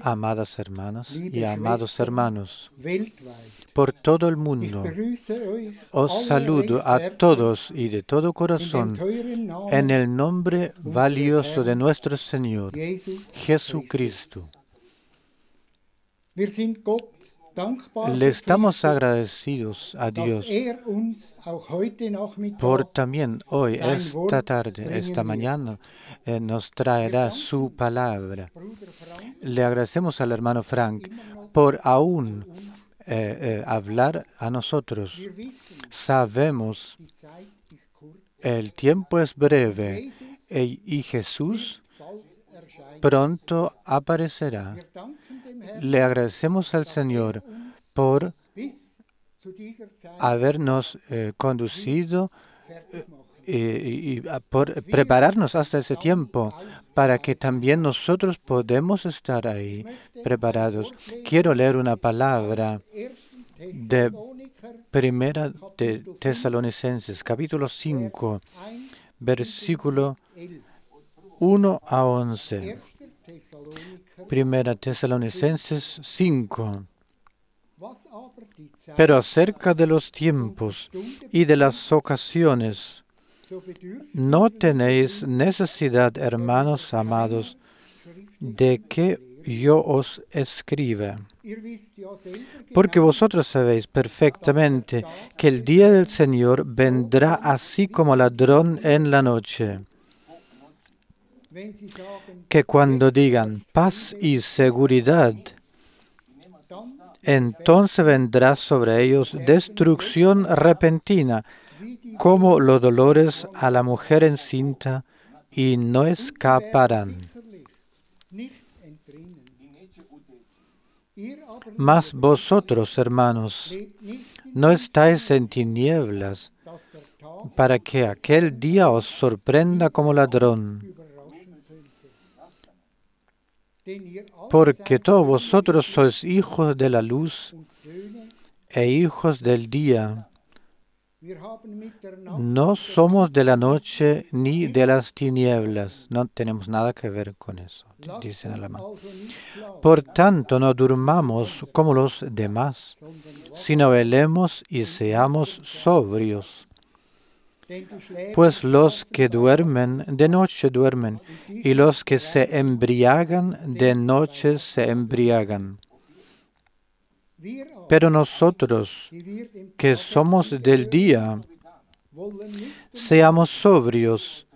Amadas hermanas y amados hermanos, por todo el mundo, os saludo a todos y de todo corazón en el nombre valioso de nuestro Señor Jesucristo. Le estamos agradecidos a Dios por también hoy, esta tarde, esta mañana, nos traerá su palabra. Le agradecemos al hermano Frank por aún hablar a nosotros. Sabemos el tiempo es breve y Jesús pronto aparecerá. Le agradecemos al Señor por habernos conducido y por prepararnos hasta ese tiempo para que también nosotros podamos estar ahí preparados. Quiero leer una palabra de Primera de Tesalonicenses, capítulo 5, versículo 1 a 11. Primera Tesalonicenses 5. Pero acerca de los tiempos y de las ocasiones, no tenéis necesidad, hermanos amados, de que yo os escriba. Porque vosotros sabéis perfectamente que el día del Señor vendrá así como ladrón en la noche. Que cuando digan paz y seguridad, entonces vendrá sobre ellos destrucción repentina, como los dolores a la mujer encinta, y no escaparán. Mas vosotros, hermanos, no estáis en tinieblas, para que aquel día os sorprenda como ladrón. Porque todos vosotros sois hijos de la luz e hijos del día. No somos de la noche ni de las tinieblas. No tenemos nada que ver con eso, dice en alemán. Por tanto, no durmamos como los demás, sino velemos y seamos sobrios. Pues los que duermen, de noche duermen, y los que se embriagan, de noche se embriagan. Pero nosotros, que somos del día, seamos sobrios,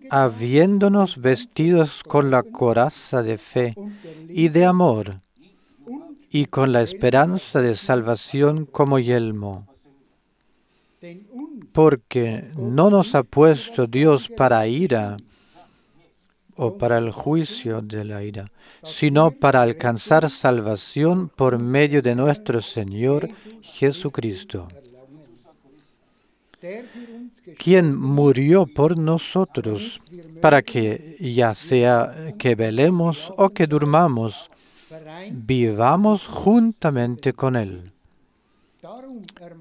habiéndonos vestidos con la coraza de fe y de amor, y con la esperanza de salvación como yelmo. Porque no nos ha puesto Dios para ira o para el juicio de la ira, sino para alcanzar salvación por medio de nuestro Señor Jesucristo, quien murió por nosotros, para que, ya sea que velemos o que durmamos, vivamos juntamente con Él.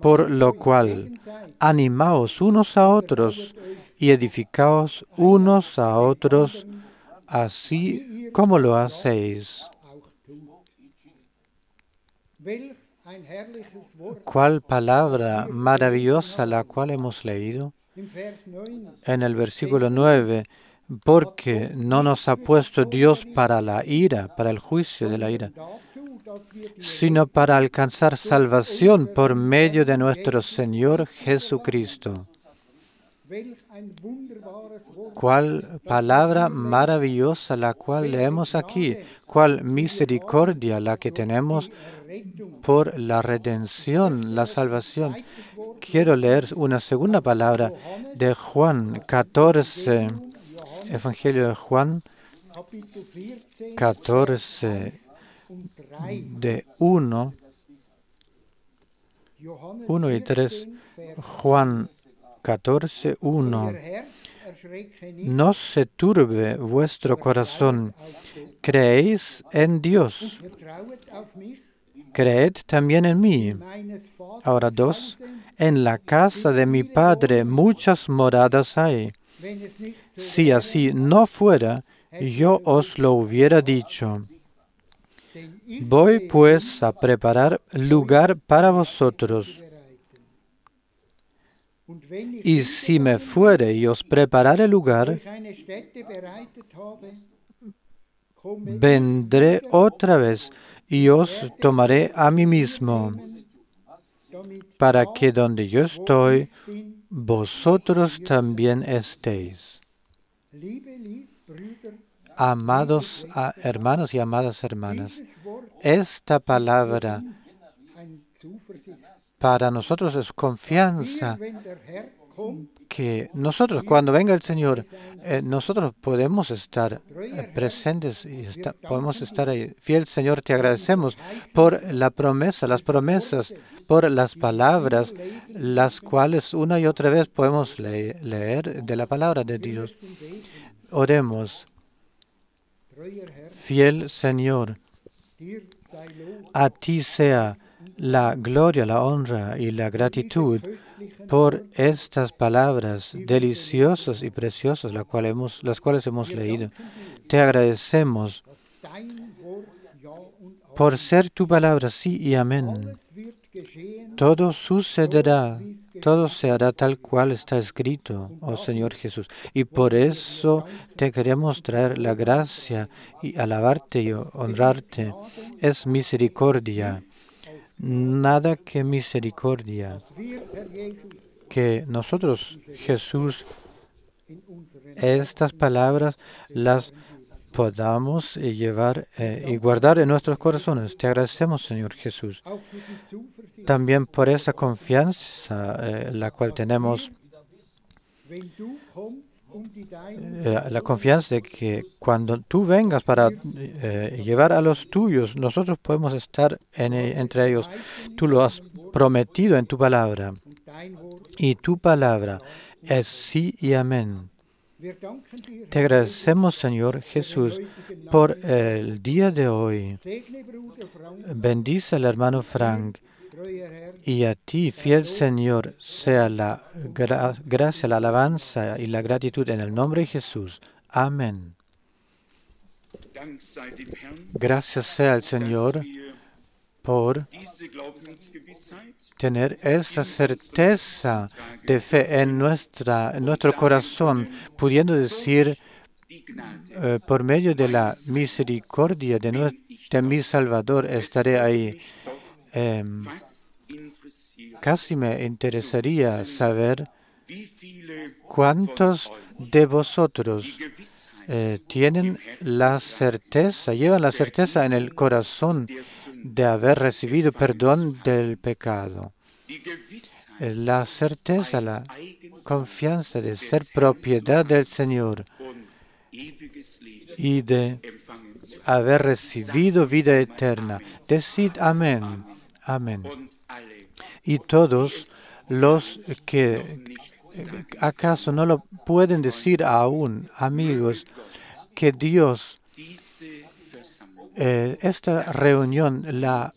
Por lo cual, animaos unos a otros y edificaos unos a otros, así como lo hacéis. ¿Cuál palabra maravillosa la cual hemos leído? En el versículo 9, porque no nos ha puesto Dios para la ira, para el juicio de la ira, sino para alcanzar salvación por medio de nuestro Señor Jesucristo. Cuál palabra maravillosa la cual leemos aquí, cuál misericordia la que tenemos por la redención, la salvación. Quiero leer una segunda palabra de Juan 14, Evangelio de Juan 14, de 1 y 3, Juan 14, 1. No se turbe vuestro corazón. Creéis en Dios. Creed también en mí. Ahora 2. En la casa de mi Padre muchas moradas hay. Si así no fuera, yo os lo hubiera dicho. Voy pues a preparar lugar para vosotros. Y si me fuere y os preparare lugar, vendré otra vez y os tomaré a mí mismo, para que donde yo estoy, vosotros también estéis. Amados hermanos y amadas hermanas, esta palabra para nosotros es confianza, que nosotros, cuando venga el Señor, nosotros podemos estar presentes y podemos estar ahí. Fiel Señor, te agradecemos por la promesa, las promesas, por las palabras, las cuales una y otra vez podemos leer de la palabra de Dios. Oremos. Fiel Señor, a ti sea la gloria, la honra y la gratitud por estas palabras deliciosas y preciosas, las cuales hemos leído. Te agradecemos por ser tu palabra, sí y amén. Todo sucederá, todo se hará tal cual está escrito, oh Señor Jesús. Y por eso te queremos traer la gracia y alabarte y honrarte. Es misericordia. Nada que misericordia. Que nosotros, Jesús, estas palabras las podamos llevar y guardar en nuestros corazones. Te agradecemos, Señor Jesús. También por esa confianza la cual tenemos, la confianza de que cuando tú vengas para llevar a los tuyos, nosotros podemos estar entre ellos. Tú lo has prometido en tu palabra. Y tu palabra es sí y amén. Te agradecemos, Señor Jesús, por el día de hoy. Bendice al hermano Frank. Y a ti, fiel Señor, sea la gracia, la alabanza y la gratitud en el nombre de Jesús. Amén. Gracias sea al Señor por tener esa certeza de fe en nuestro corazón, pudiendo decir, por medio de la misericordia de mi Salvador, estaré ahí. Casi me interesaría saber cuántos de vosotros tienen la certeza, llevan la certeza en el corazón de haber recibido perdón del pecado. La certeza, la confianza de ser propiedad del Señor y de haber recibido vida eterna. Decid amén, amén. Y todos los que acaso no lo pueden decir aún, amigos, que Dios esta reunión la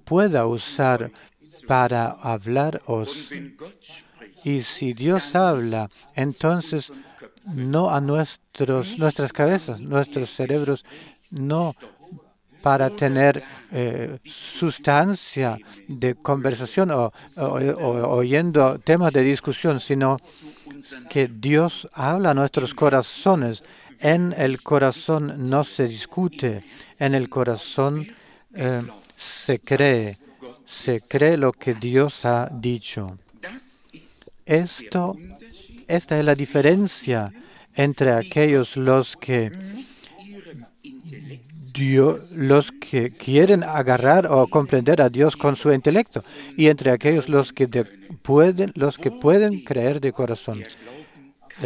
pueda usar para hablaros. Y si Dios habla, entonces no a nuestras cabezas, nuestros cerebros, no para tener sustancia de conversación o oyendo temas de discusión, sino que Dios habla a nuestros corazones. En el corazón no se discute, en el corazón se cree lo que Dios ha dicho. Esta es la diferencia entre aquellos los que quieren agarrar o comprender a Dios con su intelecto y entre aquellos los que pueden creer de corazón.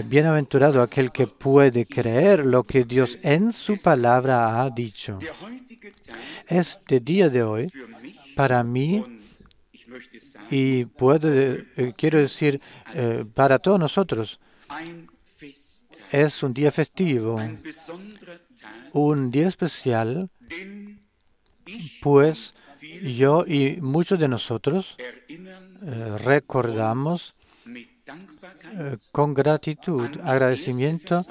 Bienaventurado aquel que puede creer lo que Dios en su palabra ha dicho. Este día de hoy, para mí, y quiero decir, para todos nosotros, es un día festivo, un día especial, pues yo y muchos de nosotros recordamos con gratitud, agradecimiento,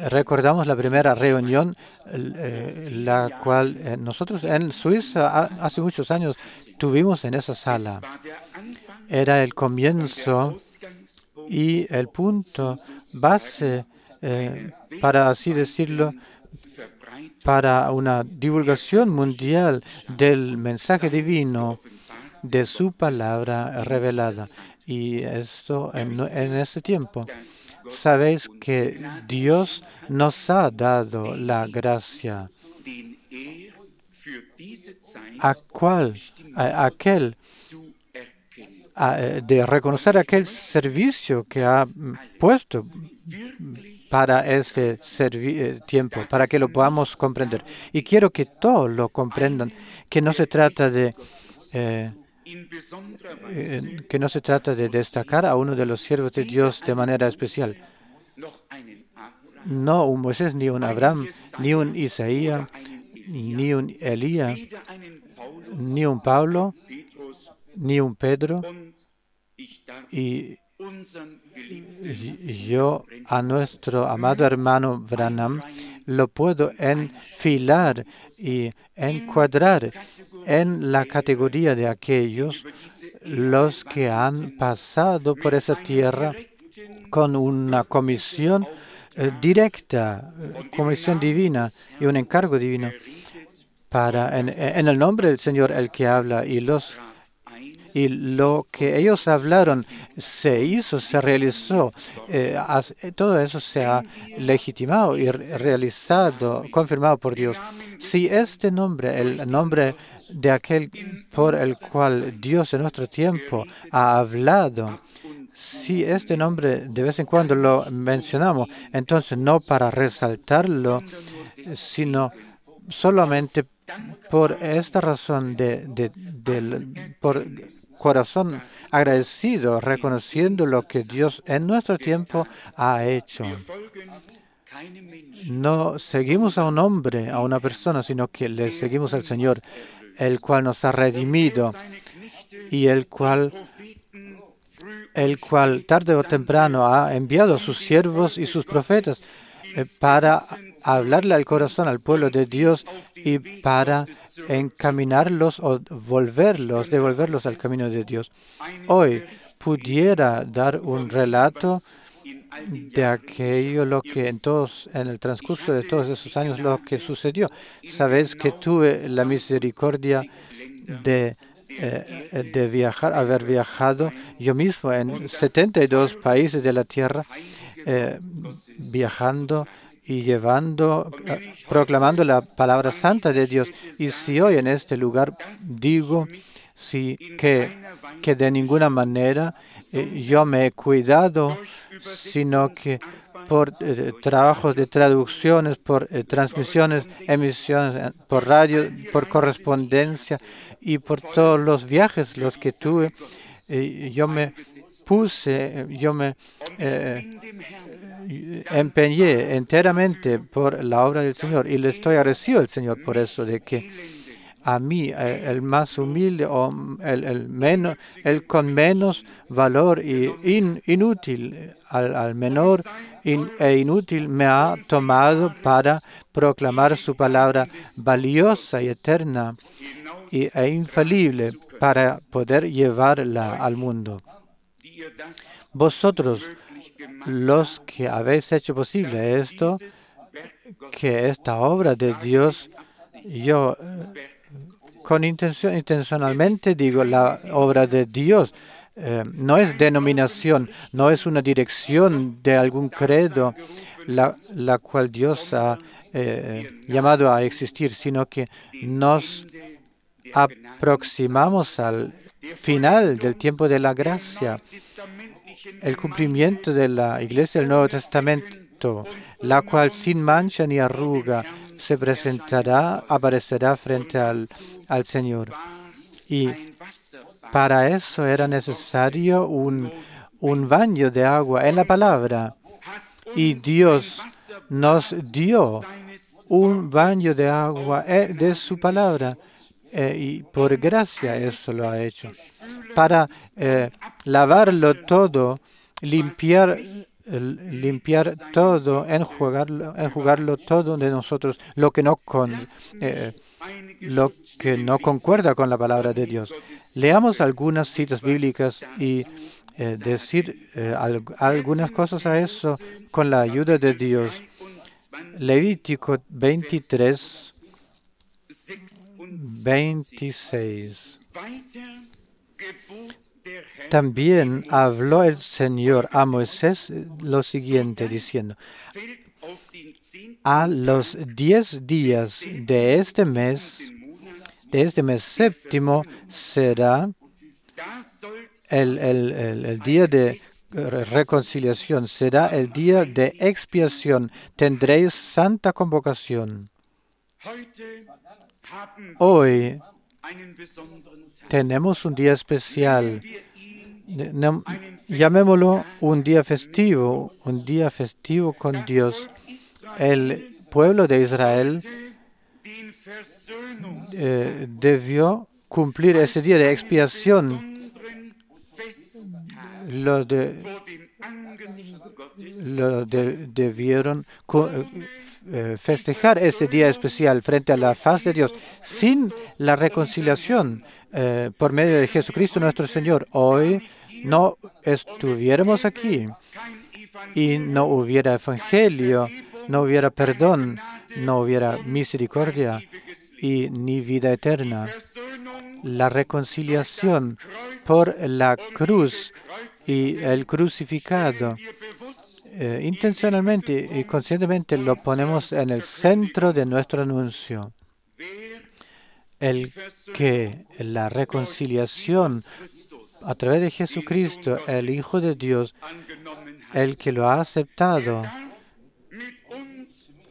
recordamos la primera reunión, la cual nosotros en Suiza hace muchos años tuvimos en esa sala. Era el comienzo y el punto base, para así decirlo, para una divulgación mundial del mensaje divino, de su palabra revelada. Y esto en ese tiempo. Sabéis que Dios nos ha dado la gracia. Aquel de reconocer aquel servicio que ha puesto para ese tiempo, para que lo podamos comprender. Y quiero que todos lo comprendan, que no se trata de destacar a uno de los siervos de Dios de manera especial. No un Moisés, ni un Abraham, ni un Isaías, ni un Elías, ni un Pablo, ni un Pedro. Y yo a nuestro amado hermano Branham lo puedo enfilar y encuadrar en la categoría de aquellos los que han pasado por esa tierra con una comisión directa, comisión divina y un encargo divino para en el nombre del Señor el que habla y lo que ellos hablaron se hizo, se realizó. Todo eso se ha legitimado y realizado, confirmado por Dios. Si este nombre, el nombre de aquel por el cual Dios en nuestro tiempo ha hablado, si este nombre de vez en cuando lo mencionamos, entonces no para resaltarlo, sino solamente por esta razón por corazón agradecido, reconociendo lo que Dios en nuestro tiempo ha hecho. No seguimos a un hombre, a una persona, sino que le seguimos al Señor, el cual nos ha redimido y el cual tarde o temprano ha enviado a sus siervos y sus profetas para hablarle al corazón, al pueblo de Dios y para encaminarlos o devolverlos al camino de Dios. Hoy pudiera dar un relato de aquello lo que en el transcurso de todos esos años lo que sucedió. Sabéis que tuve la misericordia de haber viajado yo mismo en 72 países de la tierra, viajando y proclamando la palabra santa de Dios. Y si hoy en este lugar digo que de ninguna manera yo me he cuidado, sino que por trabajos de traducciones, por transmisiones, emisiones por radio, por correspondencia y por todos los viajes los que tuve, yo me empeñé enteramente por la obra del Señor y le estoy agradecido al Señor por eso, de que a mí, el más humilde o el con menos valor y inútil, al menor e inútil, me ha tomado para proclamar su palabra valiosa y eterna e infalible para poder llevarla al mundo. Vosotros, los que habéis hecho posible esto, que esta obra de Dios, yo intencionalmente digo la obra de Dios, no es denominación, no es una dirección de algún credo la cual Dios ha llamado a existir, sino que nos aproximamos al final del tiempo de la gracia, el cumplimiento de la Iglesia del Nuevo Testamento, la cual sin mancha ni arruga se aparecerá frente al Señor. Y para eso era necesario un baño de agua en la palabra. Y Dios nos dio un baño de agua de su palabra. Y por gracia eso lo ha hecho. Para lavarlo todo, limpiar todo, enjugarlo todo de nosotros, lo que no concuerda con la palabra de Dios. Leamos algunas citas bíblicas y decir algunas cosas a eso con la ayuda de Dios. Levítico 23, 26. También habló el Señor a Moisés lo siguiente, diciendo: a los 10 días de este mes séptimo será el día de reconciliación será el día de expiación. Tendréis santa convocación. Hoy tenemos un día especial. Llamémoslo un día festivo con Dios. El pueblo de Israel debió cumplir ese día de expiación. Debieron festejar ese día especial frente a la faz de Dios. Sin la reconciliación por medio de Jesucristo nuestro Señor, hoy no estuviéramos aquí y no hubiera evangelio, no hubiera perdón, no hubiera misericordia y ni vida eterna. La reconciliación por la cruz y el crucificado, intencionalmente y conscientemente lo ponemos en el centro de nuestro anuncio. El que la reconciliación a través de Jesucristo, el Hijo de Dios, el que lo ha aceptado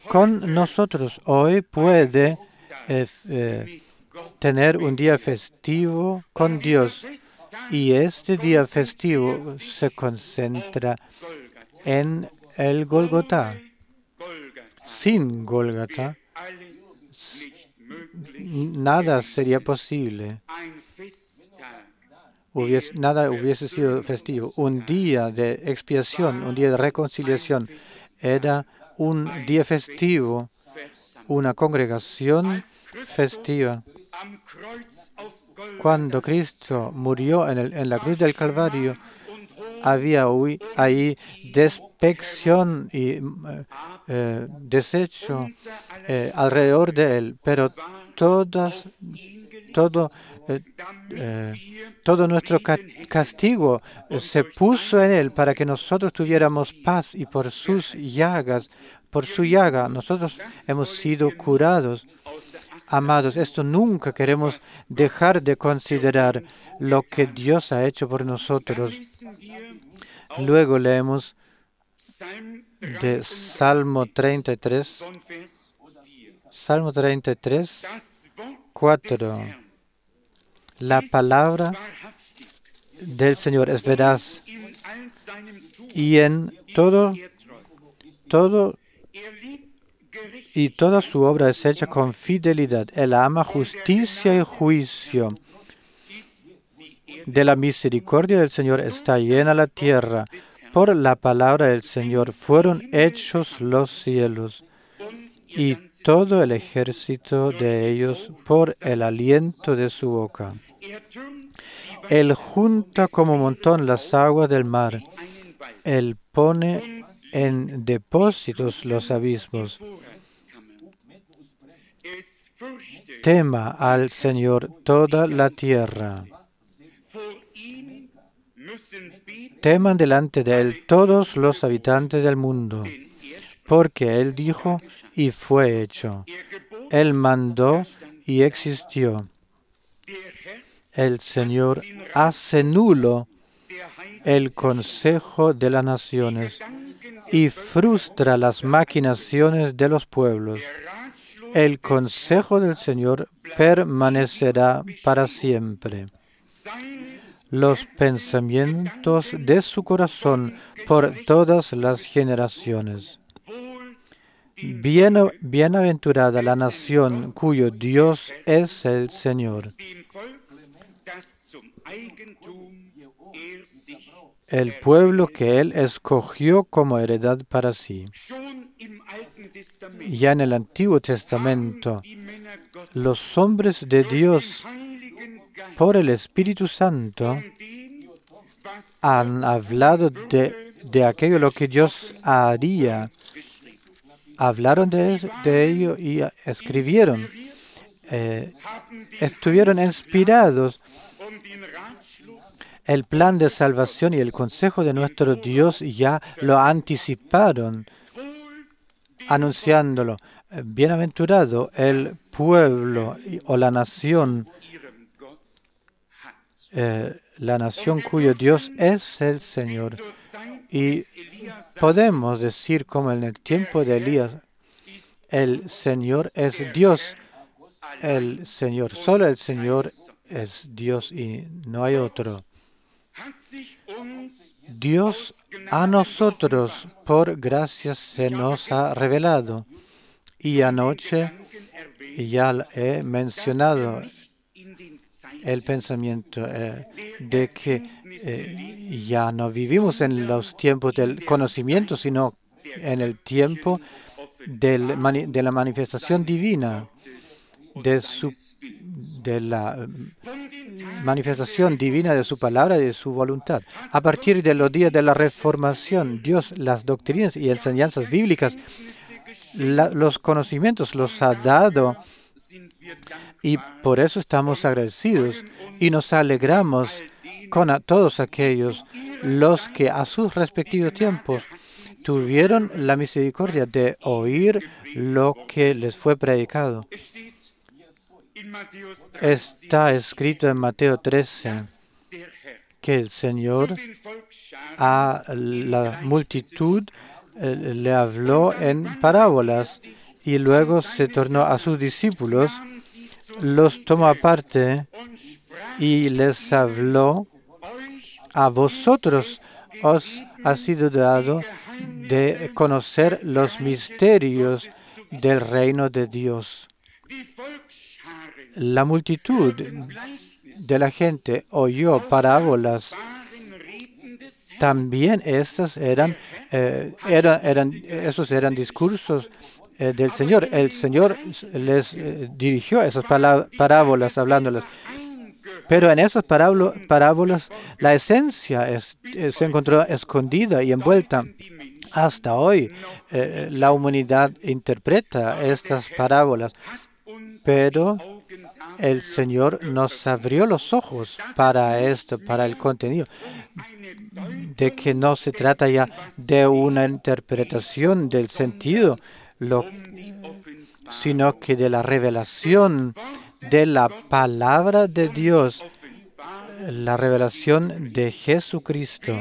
con nosotros, hoy puede tener un día festivo con Dios. Y este día festivo se concentra en el Gólgota. Sin Gólgota, nada sería posible. Nada hubiese sido festivo. Un día de expiación, un día de reconciliación, era un día festivo, una congregación festiva. Cuando Cristo murió en la cruz del Calvario, había ahí despección y desecho alrededor de él, pero todo nuestro castigo se puso en él para que nosotros tuviéramos paz, y por su llaga, nosotros hemos sido curados. Amados, esto nunca queremos dejar de considerar lo que Dios ha hecho por nosotros. Luego leemos de Salmo 33, 4. La palabra del Señor es veraz y en toda su obra es hecha con fidelidad. Él ama justicia y juicio. De la misericordia del Señor está llena la tierra. Por la palabra del Señor fueron hechos los cielos, y todo el ejército de ellos por el aliento de su boca. Él junta como montón las aguas del mar. Él pone en depósitos los abismos. Tema al Señor toda la tierra. Teman delante de Él todos los habitantes del mundo, porque Él dijo y fue hecho. Él mandó y existió. El Señor hace nulo el consejo de las naciones y frustra las maquinaciones de los pueblos. El consejo del Señor permanecerá para siempre. Los pensamientos de su corazón por todas las generaciones. Bienaventurada la nación cuyo Dios es el Señor. El pueblo que Él escogió como heredad para sí. Ya en el Antiguo Testamento, los hombres de Dios, por el Espíritu Santo, han hablado de aquello lo que Dios haría. Hablaron de ello y escribieron. Estuvieron inspirados. El plan de salvación y el consejo de nuestro Dios ya lo anticiparon, anunciándolo. Bienaventurado el pueblo o la nación, la nación cuyo Dios es el Señor. Y podemos decir como en el tiempo de Elías, el Señor es Dios. El Señor, solo el Señor es Dios y no hay otro. Dios a nosotros por gracia se nos ha revelado. Y anoche ya he mencionado el pensamiento de que ya no vivimos en los tiempos del conocimiento, sino en el tiempo de la manifestación divina, de la manifestación divina de su palabra y de su voluntad. A partir de los días de la Reformación, Dios, las doctrinas y enseñanzas bíblicas, los conocimientos los ha dado y por eso estamos agradecidos y nos alegramos con todos aquellos los que a sus respectivos tiempos tuvieron la misericordia de oír lo que les fue predicado. Está escrito en Mateo 13 que el Señor a la multitud le habló en parábolas y luego se tornó a sus discípulos, los tomó aparte y les habló: a vosotros os ha sido dado de conocer los misterios del reino de Dios. La multitud de la gente oyó parábolas. También esos eran discursos del Señor. El Señor les dirigió esas parábolas hablándolas. Pero en esas parábolas la esencia se encontró escondida y envuelta. Hasta hoy la humanidad interpreta estas parábolas, pero el Señor nos abrió los ojos para esto, para el contenido, de que no se trata ya de una interpretación del sentido, sino que de la revelación de la palabra de Dios, la revelación de Jesucristo.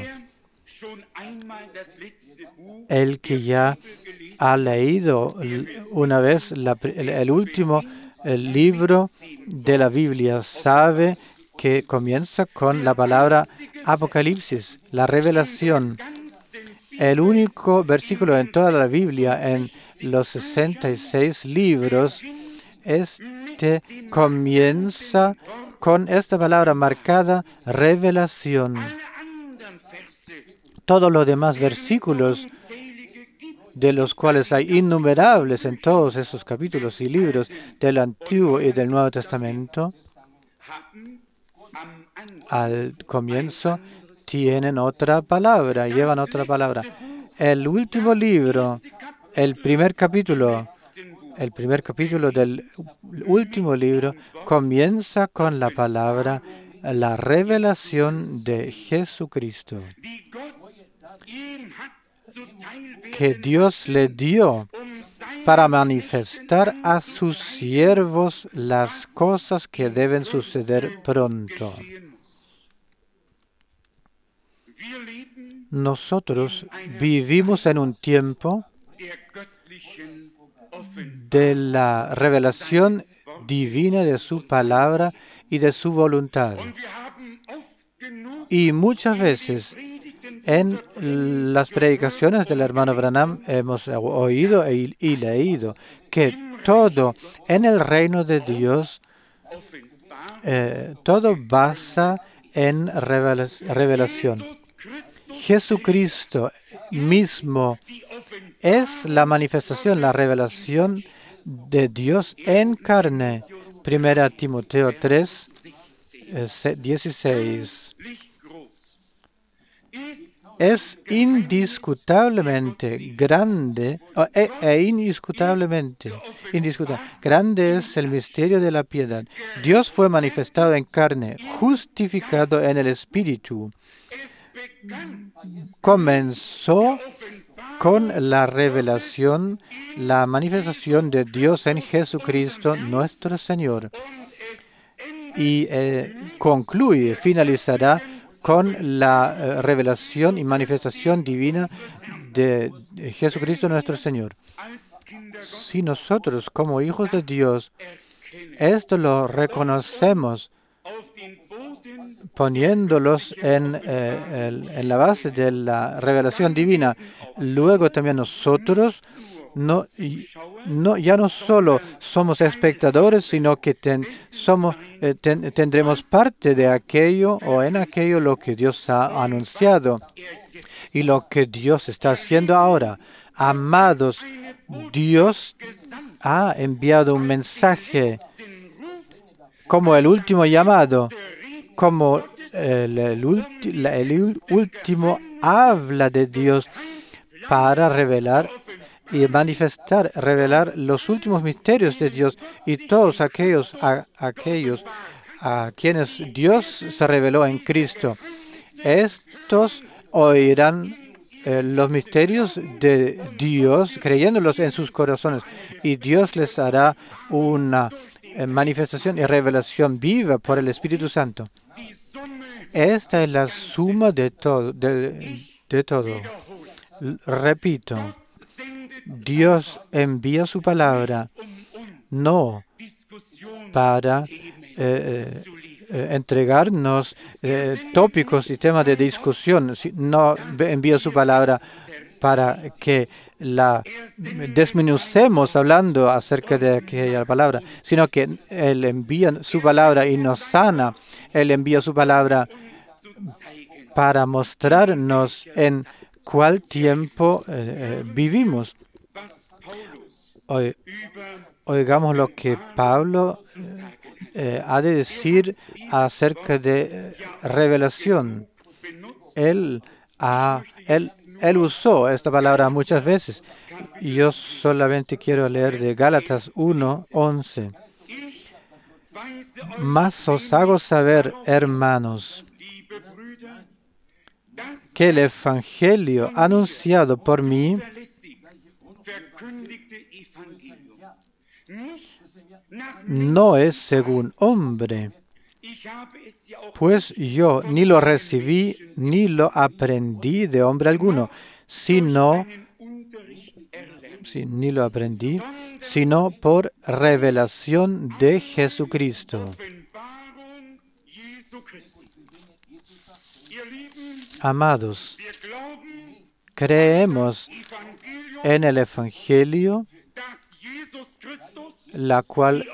El que ya ha leído una vez el último libro de la Biblia sabe que comienza con la palabra Apocalipsis, la revelación. El único versículo en toda la Biblia, en los 66 libros, comienza con esta palabra marcada, revelación. Todos los demás versículos, de los cuales hay innumerables en todos esos capítulos y libros del Antiguo y del Nuevo Testamento, al comienzo tienen otra palabra, llevan otra palabra. El último libro, el primer capítulo del último libro comienza con la palabra, la revelación de Jesucristo, que Dios le dio para manifestar a sus siervos las cosas que deben suceder pronto. Nosotros vivimos en un tiempo de la revelación divina de su palabra y de su voluntad. Y muchas veces en las predicaciones del hermano Branham hemos oído y leído que todo en el reino de Dios, todo basa en revelación. Jesucristo mismo es la manifestación, la revelación de Dios en carne. 1 Timoteo 3, 16. Es indiscutablemente grande, indiscutiblemente grande es el misterio de la piedad. Dios fue manifestado en carne, justificado en el Espíritu. Comenzó con la revelación, la manifestación de Dios en Jesucristo, nuestro Señor. y concluye, finalizará con la revelación y manifestación divina de Jesucristo nuestro Señor. Si nosotros, como hijos de Dios, esto lo reconocemos poniéndolos en la base de la revelación divina, luego también nosotros ya no solo somos espectadores, sino que tendremos parte de aquello o en aquello lo que Dios ha anunciado y lo que Dios está haciendo ahora. Amados, Dios ha enviado un mensaje como el último llamado, como el último habla de Dios para revelar y manifestar, revelar los últimos misterios de Dios y todos aquellos a quienes Dios se reveló en Cristo. Estos oirán los misterios de Dios, creyéndolos en sus corazones, y Dios les hará una manifestación y revelación viva por el Espíritu Santo. Esta es la suma de todo. Repito, Dios envía su palabra no para entregarnos tópicos y temas de discusión, no envía su palabra para que la desmenucemos hablando acerca de aquella palabra, sino que Él envía su palabra y nos sana. Él envía su palabra para mostrarnos en cuál tiempo vivimos. Oigamos lo que Pablo ha de decir acerca de revelación. Él usó esta palabra muchas veces. Yo solamente quiero leer de Gálatas 1:11. Mas os hago saber, hermanos, que el Evangelio anunciado por mí no es según hombre, pues yo ni lo recibí ni lo aprendí de hombre alguno, sino por revelación de Jesucristo. Amados, creemos en el Evangelio, la cual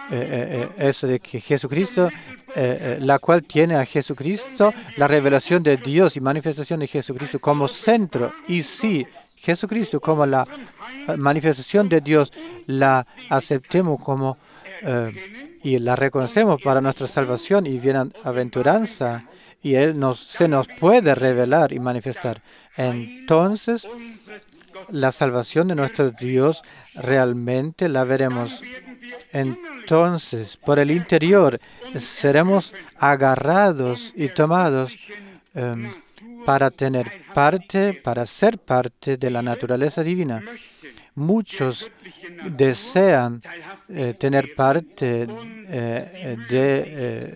es de que Jesucristo, la cual tiene a Jesucristo, la revelación de Dios y manifestación de Jesucristo como centro. Y si Jesucristo como la manifestación de Dios la aceptemos como y la reconocemos para nuestra salvación y bienaventuranza, y Él se nos puede revelar y manifestar, entonces la salvación de nuestro Dios realmente la veremos. Entonces, por el interior, seremos agarrados y tomados para ser parte de la naturaleza divina. Muchos desean tener parte de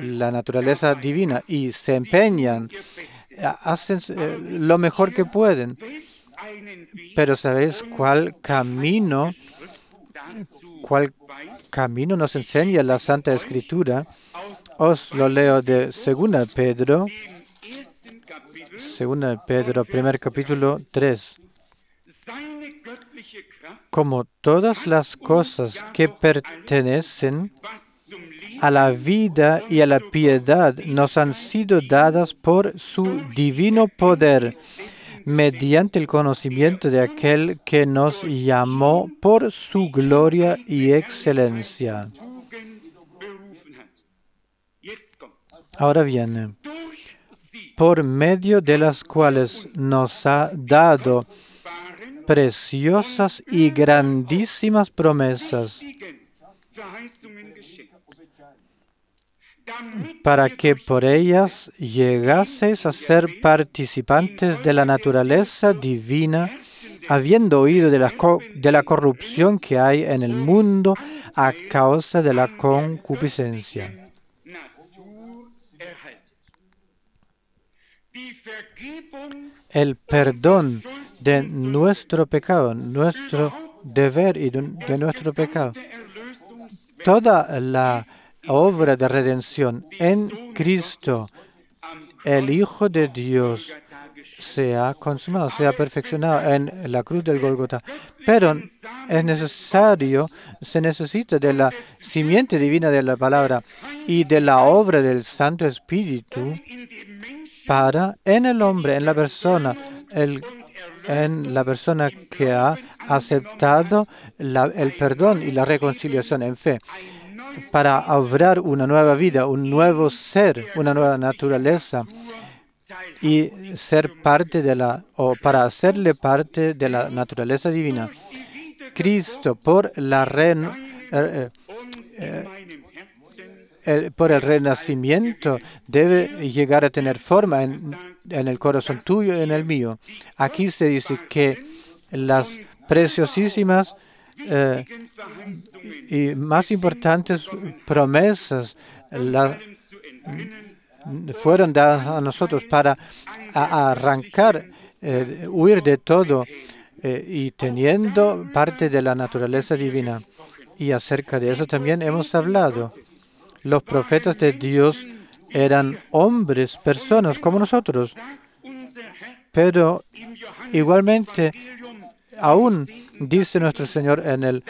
la naturaleza divina y se empeñan, hacen lo mejor que pueden. Pero ¿sabéis cuál camino nos enseña la Santa Escritura? Os lo leo de 2 Pedro, primer capítulo 3. Como todas las cosas que pertenecen a la vida y a la piedad nos han sido dadas por su divino poder, mediante el conocimiento de aquel que nos llamó por su gloria y excelencia. Ahora viene, por medio de las cuales nos ha dado preciosas y grandísimas promesas, para que por ellas llegaseis a ser participantes de la naturaleza divina, habiendo oído de la corrupción que hay en el mundo a causa de la concupiscencia. el perdón de nuestro pecado, nuestro deber y de nuestro pecado. Toda la obra de redención en Cristo, el Hijo de Dios, se ha consumado, se ha perfeccionado en la cruz del Gólgota. Pero es necesario, se necesita de la simiente divina de la palabra y de la obra del Santo Espíritu para en el hombre, en la persona que ha aceptado el perdón y la reconciliación en fe, para obrar una nueva vida, un nuevo ser, una nueva naturaleza, y ser parte para hacerle parte de la naturaleza divina. Cristo, por el renacimiento, debe llegar a tener forma en el corazón tuyo y en el mío. Aquí se dice que las preciosísimas y más importantes promesas fueron dadas a nosotros para arrancar, huir de todo y teniendo parte de la naturaleza divina. Y acerca de eso también hemos hablado. Los profetas de Dios eran hombres, personas como nosotros, pero igualmente aún dice nuestro Señor en el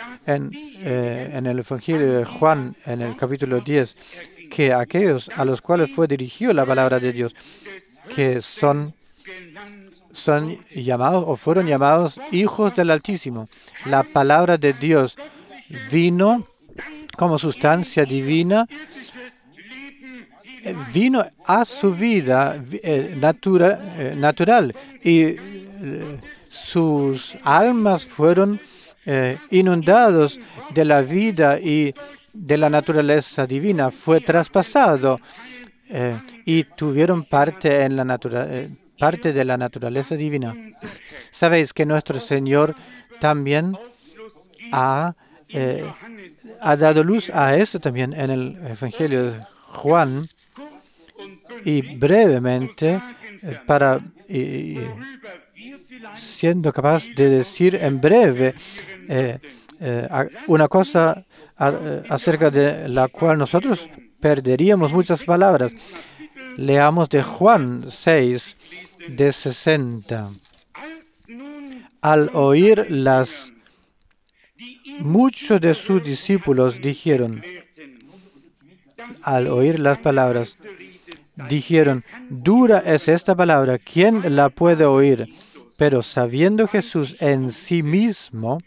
Evangelio de Juan, en el capítulo 10, que aquellos a los cuales fue dirigida la palabra de Dios, que son llamados o fueron llamados hijos del Altísimo. La palabra de Dios vino como sustancia divina, vino a su vida natural y sus almas fueron inundados de la vida y de la naturaleza divina. Fue traspasado y tuvieron parte de la naturaleza divina. Sabéis que nuestro Señor también ha dado luz a esto también en el Evangelio de Juan, y brevemente, siendo capaz de decir en breve una cosa acerca de la cual nosotros perderíamos muchas palabras. Leamos de Juan 6, de 60. Al oír muchos de sus discípulos dijeron, al oír las palabras, dijeron, dura es esta palabra, ¿quién la puede oír? Pero sabiendo Jesús en sí mismo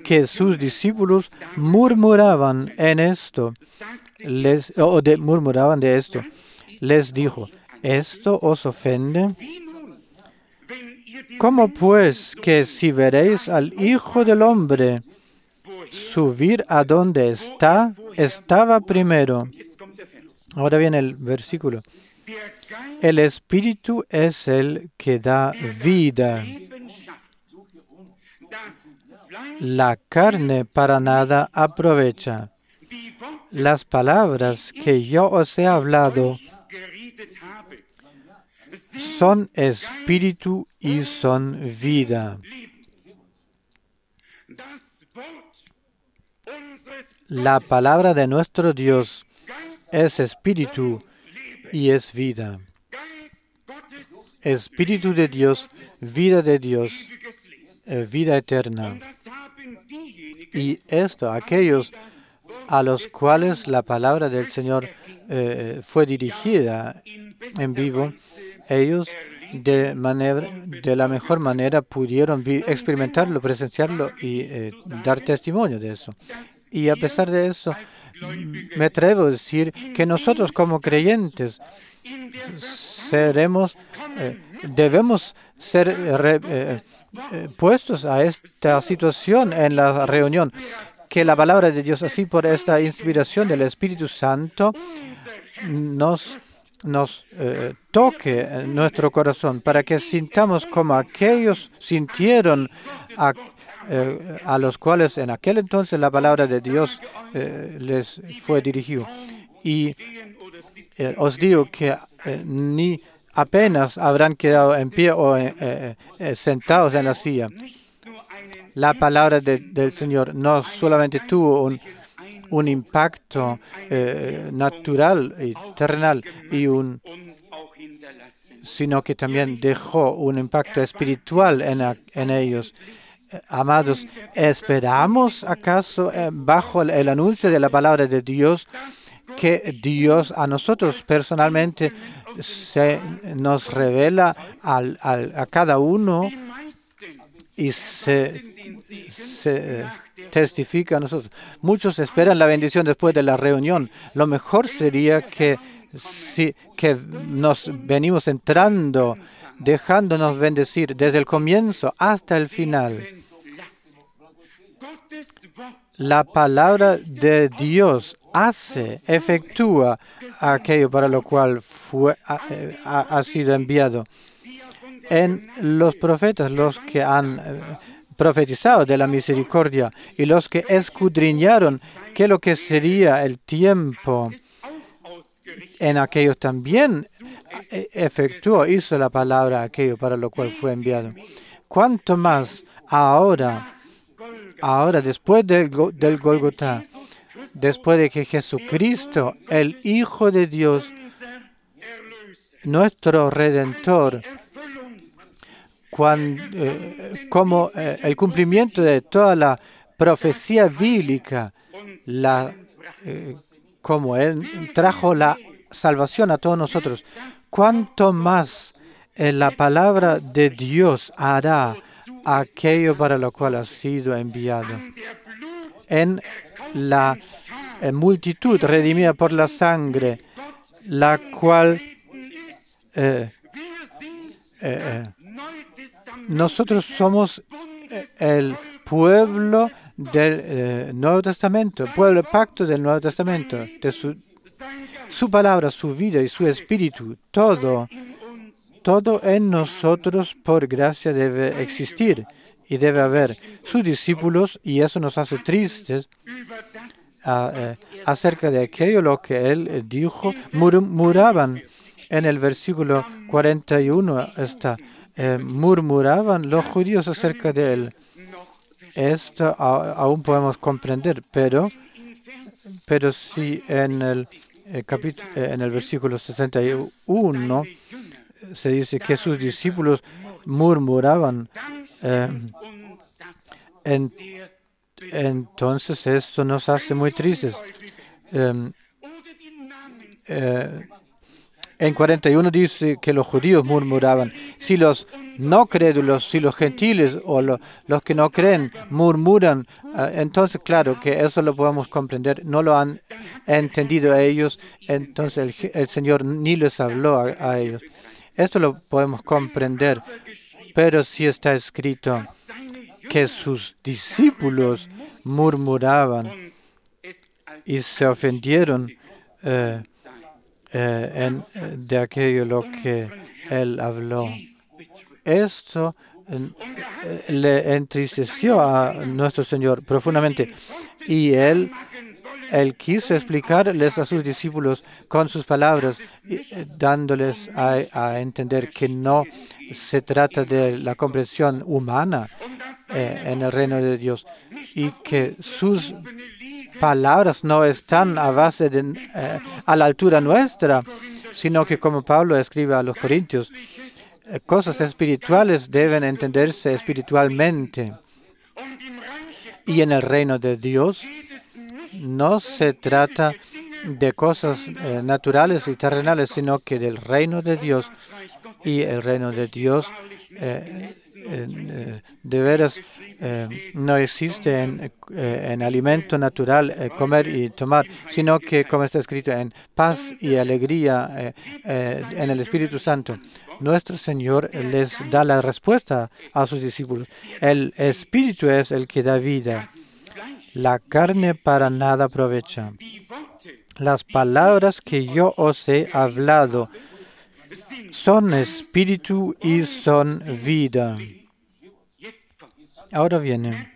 que sus discípulos murmuraban de esto, les dijo, ¿esto os ofende? ¿Cómo pues que si veréis al Hijo del Hombre subir a donde estaba primero? Ahora viene el versículo. El Espíritu es el que da vida. La carne para nada aprovecha. Las palabras que yo os he hablado son espíritu y son vida. La palabra de nuestro Dios es espíritu y es vida. Espíritu de Dios, vida eterna. Y esto, aquellos a los cuales la palabra del Señor fue dirigida en vivo, ellos de la mejor manera pudieron experimentarlo, presenciarlo y dar testimonio de eso. Y a pesar de eso, me atrevo a decir que nosotros como creyentes debemos ser puestos a esta situación en la reunión, que la palabra de Dios, así por esta inspiración del Espíritu Santo, nos toque nuestro corazón, para que sintamos como aquellos sintieron a los cuales en aquel entonces la palabra de Dios les fue dirigida. Y os digo que ni apenas habrán quedado en pie o sentados en la silla. La palabra del Señor no solamente tuvo un impacto natural y terrenal, sino que también dejó un impacto espiritual en ellos. Amados, ¿esperamos acaso bajo el anuncio de la palabra de Dios que Dios a nosotros personalmente nos revela a cada uno y se testifica a nosotros? Muchos esperan la bendición después de la reunión. Lo mejor sería que nos venimos entrando, dejándonos bendecir desde el comienzo hasta el final. La palabra de Dios efectúa aquello para lo cual ha sido enviado. En los profetas, los que han profetizado de la misericordia y los que escudriñaron qué es lo que sería el tiempo, en aquellos también hizo la palabra aquello para lo cual fue enviado. ¿Cuánto más ahora, después del Gólgota, después de que Jesucristo, el Hijo de Dios, nuestro Redentor, como el cumplimiento de toda la profecía bíblica, como Él trajo la salvación a todos nosotros, cuánto más la palabra de Dios hará aquello para lo cual ha sido enviado. En la multitud redimida por la sangre, la cual nosotros somos el pueblo del Nuevo Testamento, el pueblo del pacto del Nuevo Testamento, de su palabra, su vida y su espíritu. Todo en nosotros por gracia debe existir y debe haber. Sus discípulos, y eso nos hace tristes, acerca de aquello lo que Él dijo, murmuraban. En el versículo 41 murmuraban los judíos acerca de Él. Esto aún podemos comprender, pero si en el versículo 61 se dice que sus discípulos murmuraban, entonces esto nos hace muy tristes. En 41 dice que los judíos murmuraban. Si los no crédulos, si los gentiles o los que no creen murmuran, entonces claro que eso lo podemos comprender. No lo han entendido a ellos, entonces el Señor ni les habló a ellos. Esto lo podemos comprender, pero si está escrito que sus discípulos murmuraban y se ofendieron de aquello lo que Él habló. Esto le entristeció a nuestro Señor profundamente y Él quiso explicarles a sus discípulos con sus palabras, dándoles a entender que no se trata de la comprensión humana en el reino de Dios y que sus palabras no están a base a la altura nuestra, sino que como Pablo escribe a los Corintios, cosas espirituales deben entenderse espiritualmente. Y en el reino de Dios no se trata de cosas naturales y terrenales, sino que del reino de Dios. Y el reino de Dios de veras no existe en alimento natural, comer y tomar, sino que, como está escrito, en paz y alegría en el Espíritu Santo. Nuestro Señor les da la respuesta a sus discípulos. El Espíritu es el que da vida. La carne para nada aprovecha. Las palabras que yo os he hablado son espíritu y son vida. Ahora viene.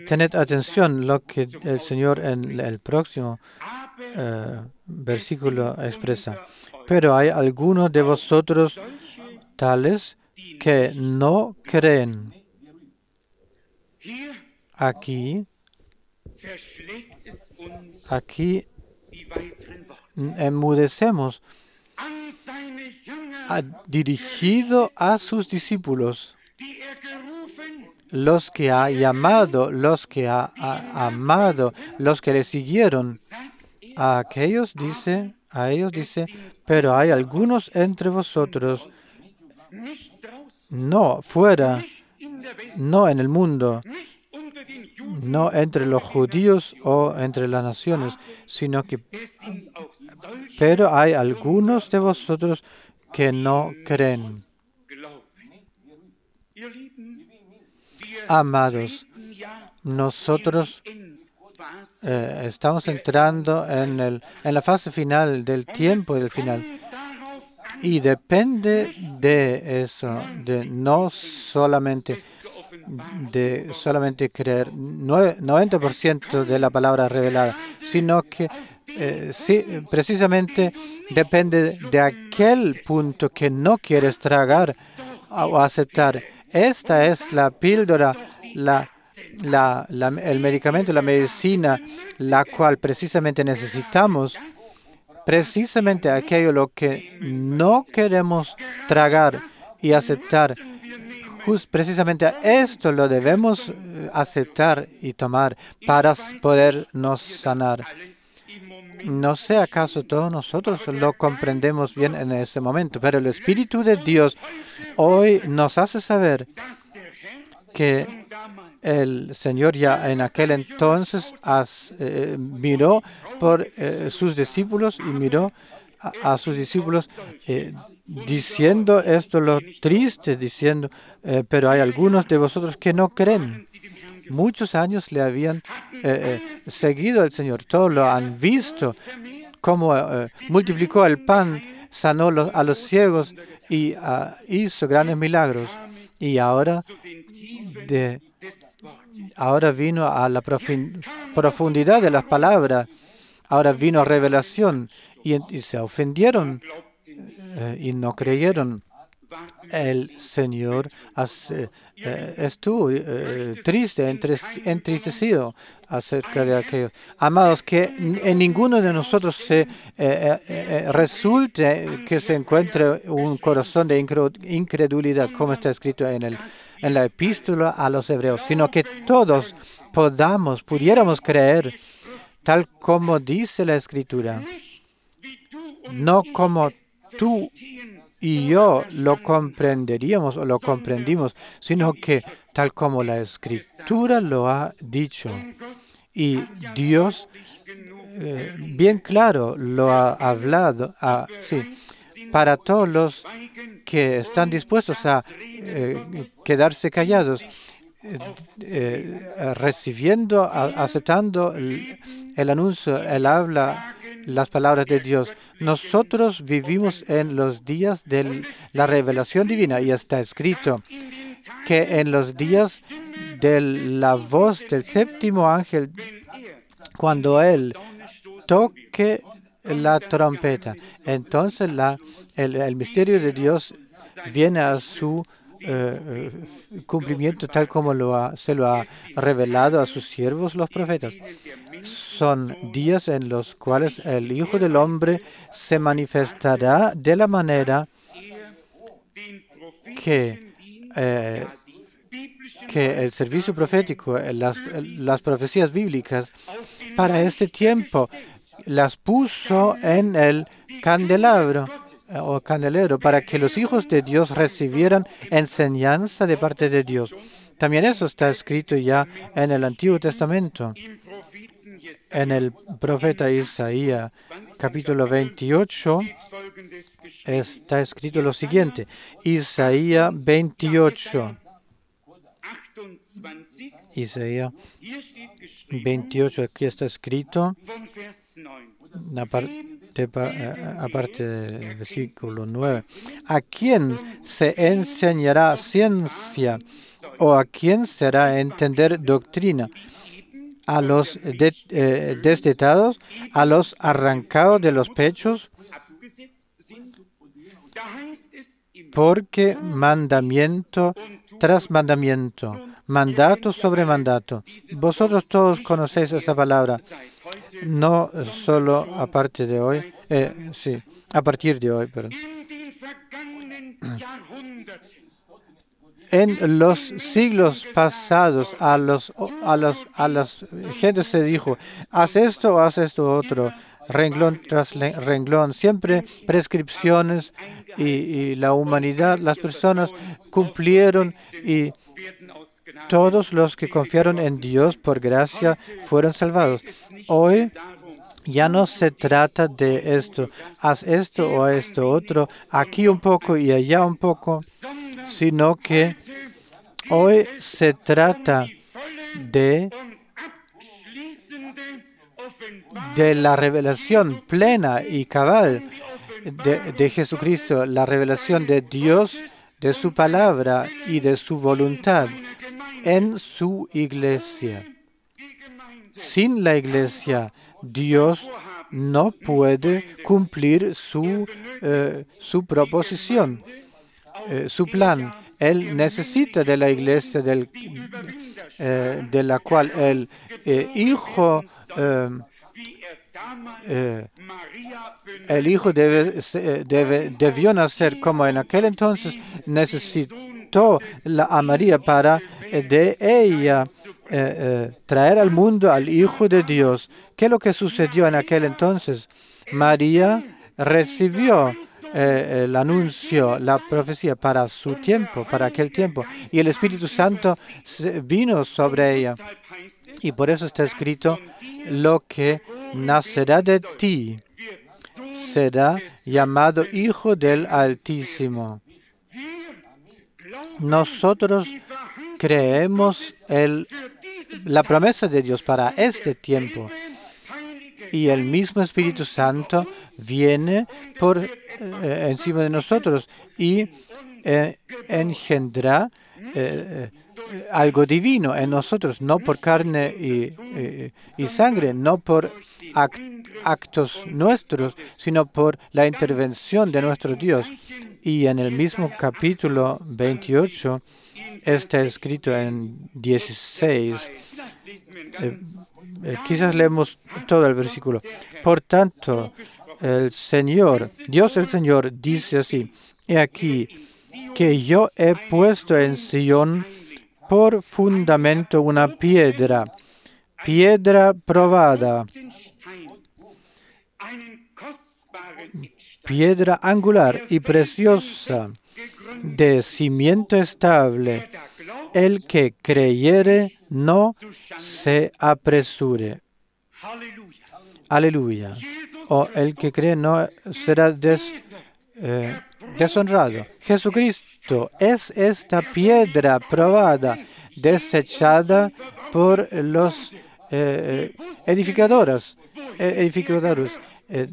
Tened atención lo que el Señor en el próximo versículo expresa. pero hay algunos de vosotros tales que no creen. Aquí enmudecemos. Dirigido a sus discípulos, los que ha llamado, los que ha amado, los que le siguieron. A ellos dice, pero hay algunos entre vosotros, no fuera, no en el mundo, no entre los judíos o entre las naciones, sino que, pero hay algunos de vosotros que no creen. Amados, nosotros estamos entrando en la fase final del tiempo del final. Y depende de eso, de no solamente creer 90% de la palabra revelada, sino que sí, precisamente depende de aquel punto que no quieres tragar o aceptar. Esta es la píldora, el medicamento, la medicina, la cual precisamente necesitamos. Precisamente aquello lo que no queremos tragar y aceptar, precisamente esto lo debemos aceptar y tomar para podernos sanar. No sé acaso todos nosotros lo comprendemos bien en ese momento, pero el Espíritu de Dios hoy nos hace saber que el Señor ya en aquel entonces miró por sus discípulos y miró a sus discípulos diciendo esto, lo triste, diciendo, pero hay algunos de vosotros que no creen. Muchos años le habían seguido al Señor, todos lo han visto, cómo multiplicó el pan, sanó a los ciegos y hizo grandes milagros. Y ahora vino a la profundidad de las palabras, ahora vino revelación y se ofendieron y no creyeron. El Señor estuvo triste, entristecido acerca de aquello. Amados, que en ninguno de nosotros resulte que se encuentre un corazón de incredulidad, como está escrito en la epístola a los hebreos, sino que todos pudiéramos creer tal como dice la Escritura, no como tú y yo lo comprenderíamos o lo comprendimos, sino que tal como la Escritura lo ha dicho. Y Dios, bien claro, lo ha hablado para todos los que están dispuestos a quedarse callados, recibiendo, aceptando el anuncio, el habla, las palabras de Dios. Nosotros vivimos en los días de la revelación divina y está escrito que en los días de la voz del séptimo ángel, cuando él toque la trompeta, entonces el misterio de Dios viene a su cumplimiento tal como se lo ha revelado a sus siervos los profetas. Son días en los cuales el Hijo del Hombre se manifestará de la manera que el servicio profético, las profecías bíblicas para este tiempo las puso en el candelabro o candelero para que los hijos de Dios recibieran enseñanza de parte de Dios. También eso está escrito ya en el Antiguo Testamento. En el profeta Isaías, capítulo 28, está escrito lo siguiente. Isaías 28. Isaías 28, aquí está escrito, aparte del versículo 9. ¿A quién se enseñará ciencia o a quién será entender doctrina? ¿A los destetados, a los arrancados de los pechos? porque mandamiento tras mandamiento, mandato sobre mandato. Vosotros todos conocéis esa palabra, no solo a partir de hoy, perdón. En los siglos pasados a las gentes se dijo, haz esto o haz esto otro, renglón tras renglón, siempre prescripciones y la humanidad, las personas cumplieron y todos los que confiaron en Dios por gracia fueron salvados. Hoy ya no se trata de esto, haz esto o esto otro, aquí un poco y allá un poco, sino que hoy se trata de la revelación plena y cabal de Jesucristo, la revelación de Dios, de su palabra y de su voluntad en su iglesia. Sin la iglesia, Dios no puede cumplir su proposición, su plan. Él necesita de la iglesia de la cual el Hijo debió nacer, como en aquel entonces necesitó a María para de ella traer al mundo al Hijo de Dios. ¿Qué es lo que sucedió en aquel entonces? María recibió el anuncio, la profecía para su tiempo, para aquel tiempo, y el Espíritu Santo vino sobre ella. Y por eso está escrito, lo que nacerá de ti será llamado Hijo del Altísimo. Nosotros creemos la promesa de Dios para este tiempo. Y el mismo Espíritu Santo viene por encima de nosotros y engendra algo divino en nosotros, no por carne y sangre, no por actos nuestros, sino por la intervención de nuestro Dios. Y en el mismo capítulo 28 está escrito en 16, quizás leemos todo el versículo. Por tanto, Dios el Señor dice así, he aquí que yo he puesto en Sión por fundamento una piedra probada, piedra angular y preciosa, de cimiento estable. El que creyere no se apresure. Aleluya. O el que cree no será deshonrado. Jesucristo es esta piedra probada, desechada por los edificadores.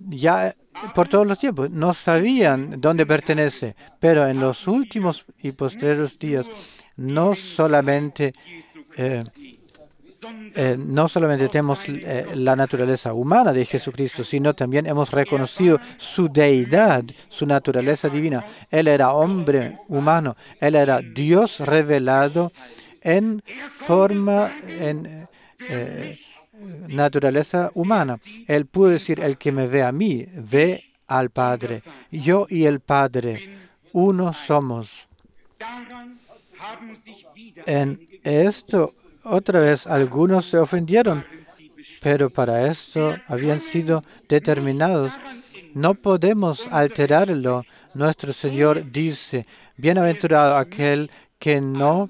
Ya por todos los tiempos no sabían dónde pertenece, pero en los últimos y postreros días no solamente tenemos la naturaleza humana de Jesucristo, sino también hemos reconocido su deidad, su naturaleza divina. Él era hombre humano, Él era Dios revelado en forma, naturaleza humana. Él pudo decir, el que me ve a mí, ve al Padre. Yo y el Padre, uno somos. En esto, otra vez, algunos se ofendieron, pero para esto habían sido determinados. No podemos alterarlo. Nuestro Señor dice, bienaventurado aquel que no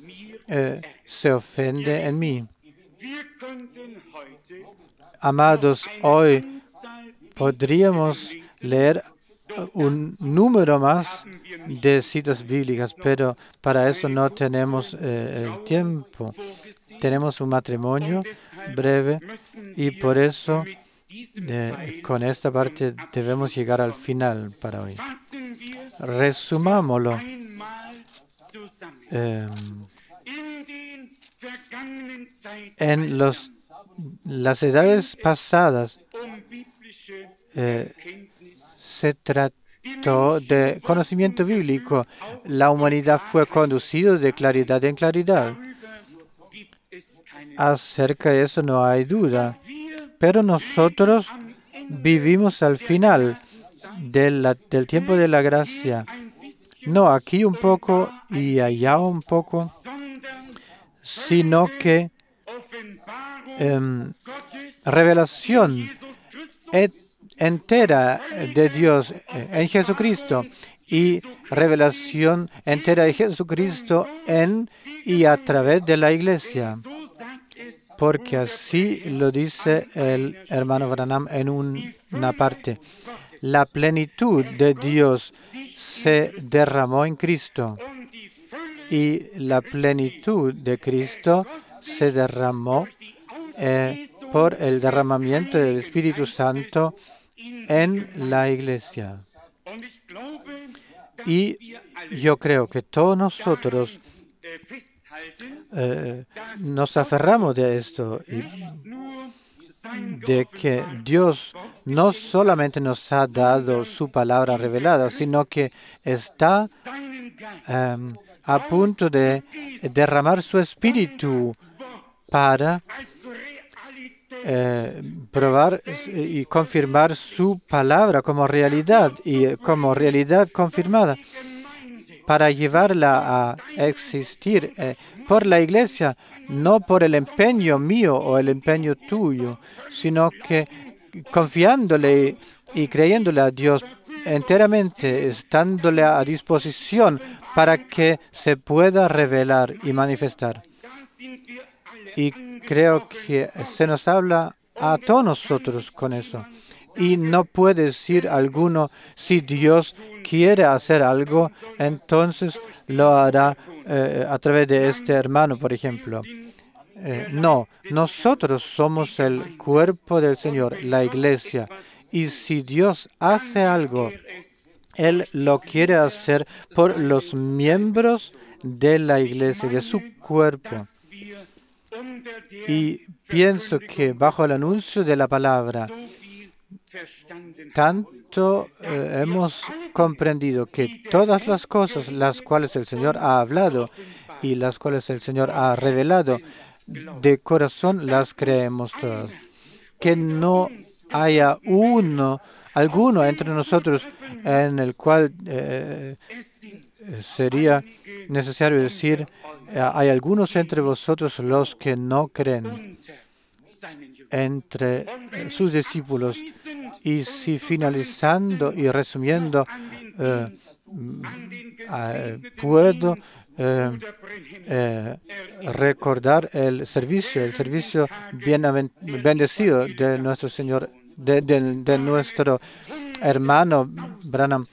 se ofende en mí. Amados, hoy podríamos leer un número más de citas bíblicas, pero para eso no tenemos el tiempo. Tenemos un matrimonio breve y por eso con esta parte debemos llegar al final para hoy. Resumámoslo. En las edades pasadas se ámbito de conocimiento bíblico. La humanidad fue conducida de claridad en claridad. Acerca de eso no hay duda. Pero nosotros vivimos al final del tiempo de la gracia. No aquí un poco y allá un poco, sino que revelación entera de Dios en Jesucristo y revelación entera de Jesucristo en y a través de la Iglesia. Porque así lo dice el hermano Branham en una parte. La plenitud de Dios se derramó en Cristo y la plenitud de Cristo se derramó por el derramamiento del Espíritu Santo en la Iglesia. Y yo creo que todos nosotros nos aferramos de esto, de que Dios no solamente nos ha dado su palabra revelada, sino que está a punto de derramar su espíritu para probar y confirmar su palabra como realidad y como realidad confirmada, para llevarla a existir por la Iglesia, no por el empeño mío o el empeño tuyo, sino que confiándole y creyéndole a Dios enteramente, estándole a disposición para que se pueda revelar y manifestar. Y creo que se nos habla a todos nosotros con eso. Y no puede decir alguno, si Dios quiere hacer algo, entonces lo hará a través de este hermano, por ejemplo. No, nosotros somos el cuerpo del Señor, la Iglesia. Y si Dios hace algo, Él lo quiere hacer por los miembros de la Iglesia, de su cuerpo. Y pienso que bajo el anuncio de la palabra, tanto hemos comprendido que todas las cosas las cuales el Señor ha hablado y las cuales el Señor ha revelado, de corazón las creemos todas. Que no haya alguno entre nosotros en el cual sería necesario decir, hay algunos entre vosotros los que no creen entre sus discípulos. Y si finalizando y resumiendo puedo recordar el servicio bendecido de nuestro Señor, de nuestro hermano Branham.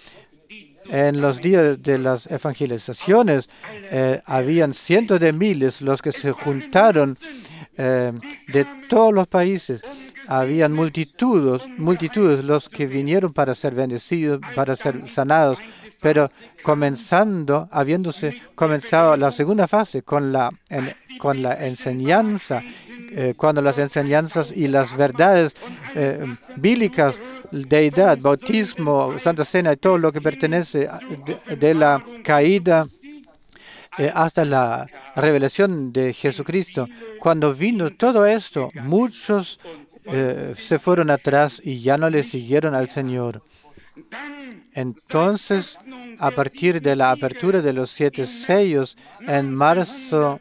En los días de las evangelizaciones habían cientos de miles los que se juntaron de todos los países. Habían multitudes los que vinieron para ser bendecidos, para ser sanados, pero habiéndose comenzado la segunda fase con la enseñanza, cuando las enseñanzas y las verdades bíblicas, deidad, bautismo, Santa Cena y todo lo que pertenece de la caída hasta la revelación de Jesucristo. Cuando vino todo esto, muchos se fueron atrás y ya no le siguieron al Señor. Entonces, a partir de la apertura de los 7 sellos en marzo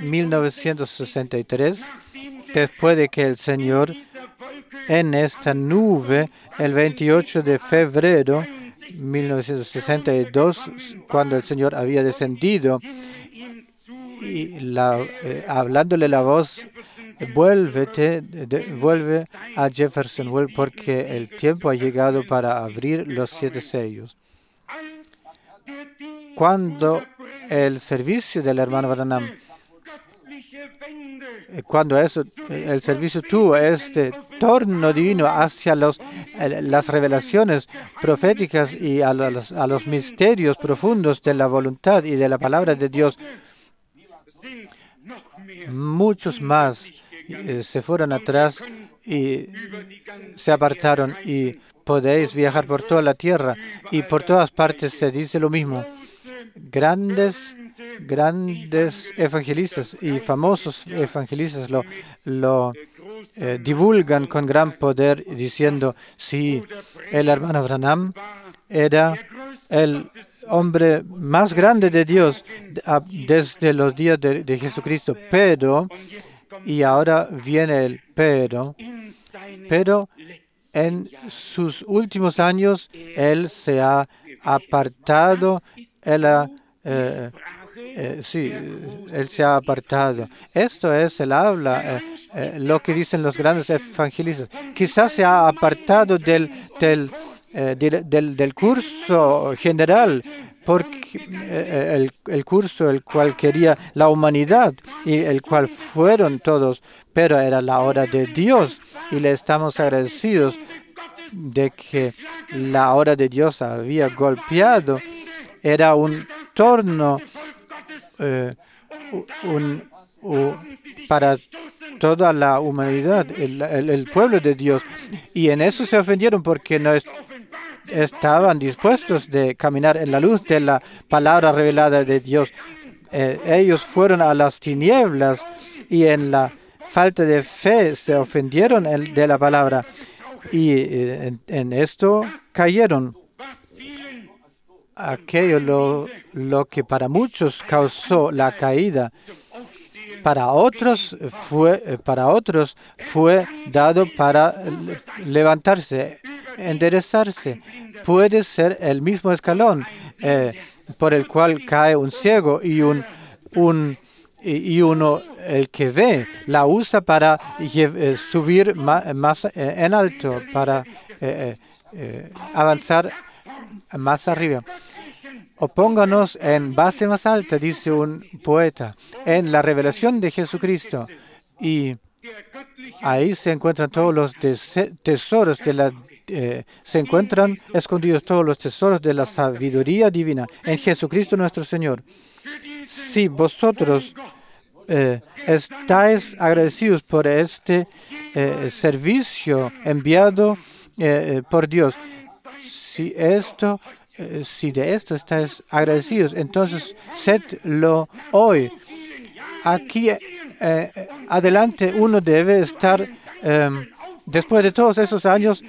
1963, después de que el Señor en esta nube, el 28 de febrero 1962, cuando el Señor había descendido y hablándole la voz, vuelve a Jefferson, porque el tiempo ha llegado para abrir los 7 sellos. Cuando el servicio del hermano Branham, el servicio tuvo este torno divino hacia las revelaciones proféticas y a los misterios profundos de la voluntad y de la palabra de Dios, muchos más se fueron atrás y se apartaron y podéis viajar por toda la tierra y por todas partes se dice lo mismo. Grandes evangelistas y famosos evangelistas lo divulgan con gran poder diciendo, sí, el hermano Branham era el hombre más grande de Dios desde los días de Jesucristo, pero, y ahora viene el pero en sus últimos años él se ha apartado, él se ha apartado. Esto es el habla, lo que dicen los grandes evangelistas. Quizás se ha apartado del curso general, porque el curso el cual quería la humanidad y el cual fueron todos, pero era la hora de Dios y le estamos agradecidos de que la hora de Dios había golpeado. Era un torno para toda la humanidad, el pueblo de Dios. Y en eso se ofendieron porque no estaban dispuestos de caminar en la luz de la palabra revelada de Dios. Ellos fueron a las tinieblas y en la falta de fe se ofendieron de la palabra y en esto cayeron. Aquello lo que para muchos causó la caída, para otros fue dado para levantarse, enderezarse. Puede ser el mismo escalón por el cual cae un ciego y uno, el que ve, la usa para subir más en alto, para avanzar más arriba. Opónganos en base más alta, dice un poeta, en la revelación de Jesucristo. Y ahí se encuentran todos los tesoros se encuentran escondidos todos los tesoros de la sabiduría divina en Jesucristo nuestro Señor. Si vosotros estáis agradecidos por este servicio enviado por Dios, si de esto estáis agradecidos, entonces sedlo hoy. Aquí adelante uno debe estar, después de todos esos años,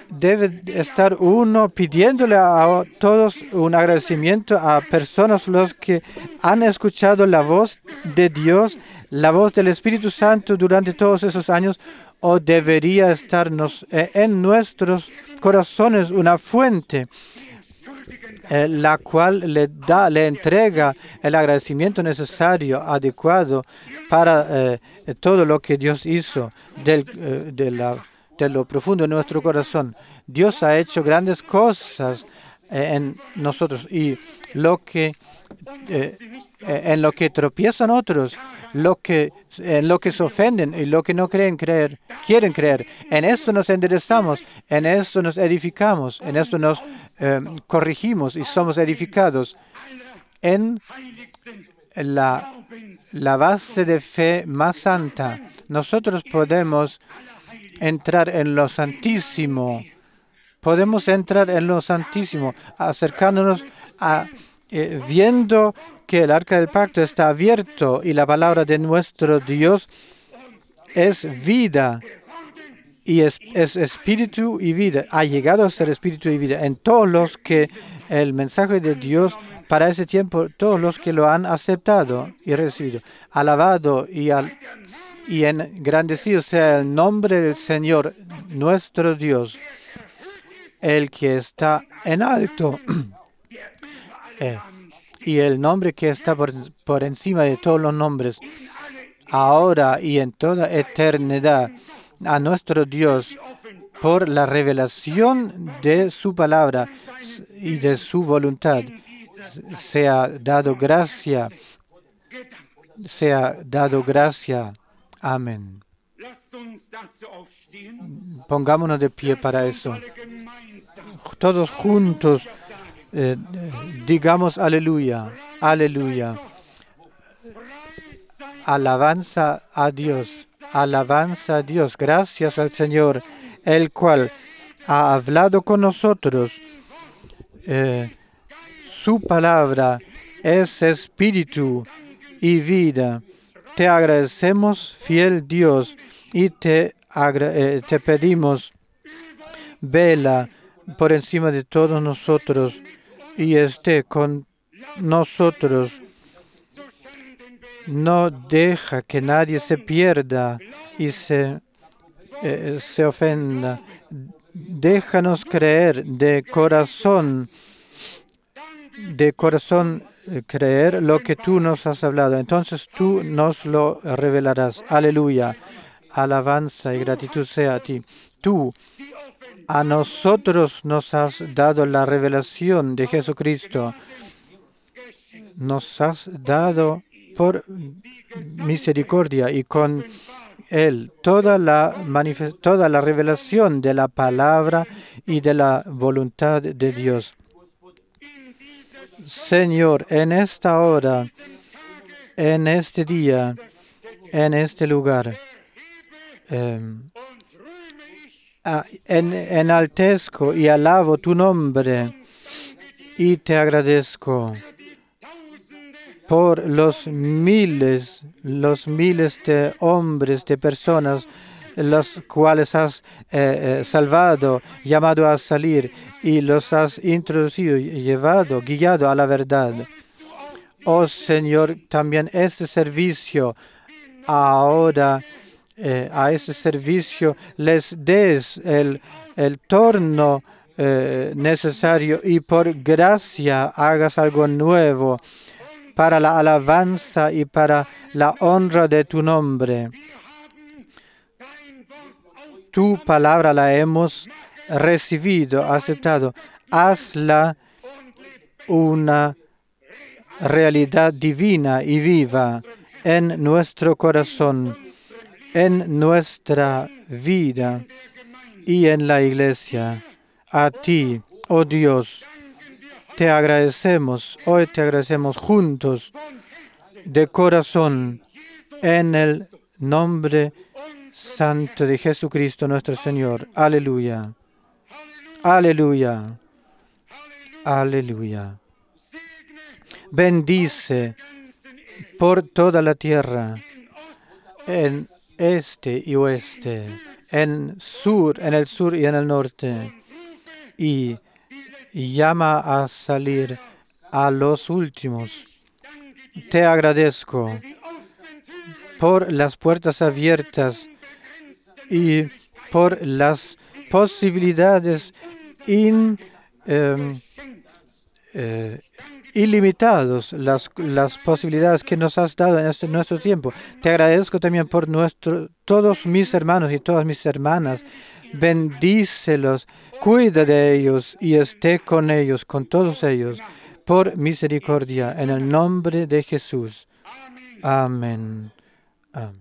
debe estar uno pidiéndole a todos un agradecimiento a personas los que han escuchado la voz de Dios, la voz del Espíritu Santo durante todos esos años, o debería estarnos en nuestros corazones una fuente la cual le entrega el agradecimiento necesario, adecuado para todo lo que Dios hizo de lo profundo de nuestro corazón. Dios ha hecho grandes cosas en nosotros y en lo que tropiezan otros, en lo que se ofenden y lo que no quieren creer. En esto nos enderezamos, en esto nos edificamos, en esto nos corregimos y somos edificados en la base de fe más santa. Nosotros podemos entrar en lo santísimo. Acercándonos viendo que el arca del pacto está abierto y la palabra de nuestro Dios es vida y es espíritu y vida. Ha llegado a ser espíritu y vida en todos los que el mensaje de Dios para ese tiempo, todos los que lo han aceptado y recibido. Alabado y engrandecido sea el nombre del Señor, nuestro Dios, el que está en alto. Y el nombre que está por encima de todos los nombres, ahora y en toda eternidad, a nuestro Dios, por la revelación de su palabra y de su voluntad, sea dado gracia. Amén. Pongámonos de pie para eso. Todos juntos. Digamos aleluya, aleluya. Alabanza a Dios, gracias al Señor, el cual ha hablado con nosotros. Su palabra es espíritu y vida. Te agradecemos, fiel Dios, y te pedimos, vela por encima de todos nosotros y esté con nosotros. No deja que nadie se pierda y se ofenda. Déjanos creer de corazón creer lo que tú nos has hablado. Entonces tú nos lo revelarás. Aleluya. Alabanza y gratitud sea a ti. Tú a nosotros nos has dado la revelación de Jesucristo. Nos has dado por misericordia y con Él toda la revelación de la palabra y de la voluntad de Dios. Señor, en esta hora, en este día, en este lugar, enaltezco y alabo tu nombre y te agradezco por los miles de hombres, de personas, los cuales has salvado, llamado a salir y los has introducido, llevado, guiado a la verdad. Oh Señor, también este servicio ahora, a ese servicio les des el torno necesario y por gracia hagas algo nuevo para la alabanza y para la honra de tu nombre. Tu palabra la hemos recibido, aceptado. Hazla una realidad divina y viva en nuestro corazón, en nuestra vida y en la iglesia. A ti, oh Dios, te agradecemos, hoy te agradecemos juntos, de corazón, en el nombre santo de Jesucristo nuestro Señor. Aleluya. Aleluya. Aleluya. Bendice por toda la tierra, en este y oeste, en el sur y en el norte, y llama a salir a los últimos. Te agradezco por las puertas abiertas y por las posibilidades ilimitadas, las posibilidades que nos has dado en nuestro tiempo. Te agradezco también por todos mis hermanos y todas mis hermanas. Bendícelos, cuida de ellos y esté con ellos, con todos ellos, por misericordia, en el nombre de Jesús. Amén. Amén.